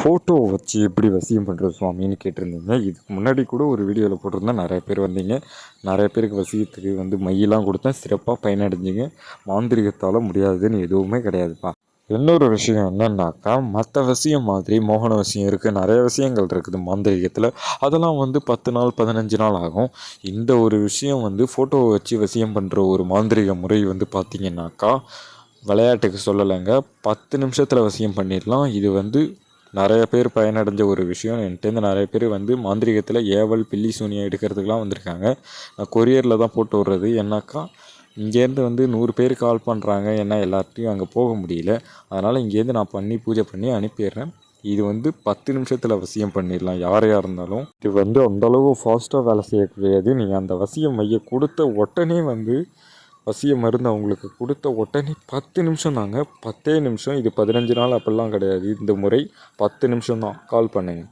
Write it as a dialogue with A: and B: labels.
A: Photo வச்சு எப்படி வசியம் பண்ணுறது சுவாமின்னு கேட்டிருந்தீங்க. இதுக்கு முன்னாடி கூட ஒரு வீடியோவில் போட்டிருந்தேன். நிறைய பேர் வந்தீங்க. நிறைய பேருக்கு வசியத்துக்கு மையெல்லாம் கொடுத்தேன். சிறப்பாக பயனடைஞ்சிங்க. மாந்திரிகத்தால் முடியாதுன்னு எதுவுமே கிடையாதுப்பா. இன்னொரு விஷயம் என்னன்னாக்கா, மற்ற விஷயம் மாதிரி மோகன விஷயம் இருக்குது, நிறைய விஷயங்கள் இருக்குது மாந்திரிகத்தில். அதெல்லாம் 10 நாள் 15 நாள் ஆகும். இந்த ஒரு விஷயம் ஃபோட்டோவை வச்சு வசியம் பண்ணுற ஒரு மாந்திரிக முறை பார்த்திங்கனாக்கா, விளையாட்டுக்கு சொல்லலைங்க, 10 நிமிஷத்தில் வசியம் பண்ணிடலாம். இது நிறைய பேர் பயனடைஞ்ச ஒரு விஷயம். என்கிட்டேருந்து நிறைய பேர் மாந்திரிகத்தில் ஏவல் பில்லி சூனியம் எடுக்கிறதுக்கெலாம் வந்திருக்காங்க. நான் கொரியரில் தான் போட்டு விட்றது. ஏன்னாக்கா இங்கேருந்து 100 பேர் கால் பண்ணுறாங்க. ஏன்னா எல்லார்ட்டையும் அங்கே போக முடியல. அதனால் இங்கேருந்து நான் பண்ணி பூஜை பண்ணி அனுப்பிடுறேன். இது 10 நிமிஷத்தில் வசியம் பண்ணிடலாம் யாரையாக இருந்தாலும். இது அந்தளவு ஃபாஸ்ட்டாக வேலை செய்யக்கூடியது. நீங்கள் அந்த வசியம் மைய கொடுத்த உடனே வசிய மருந்து அவங்களுக்கு கொடுத்த உடனே 10 நிமிஷம் தாங்க, 10 நிமிஷம். இது 15 நாள் அப்படிலாம் கிடையாது. இந்த முறை 10 நிமிஷம் தான். கால் பண்ணுங்கள்.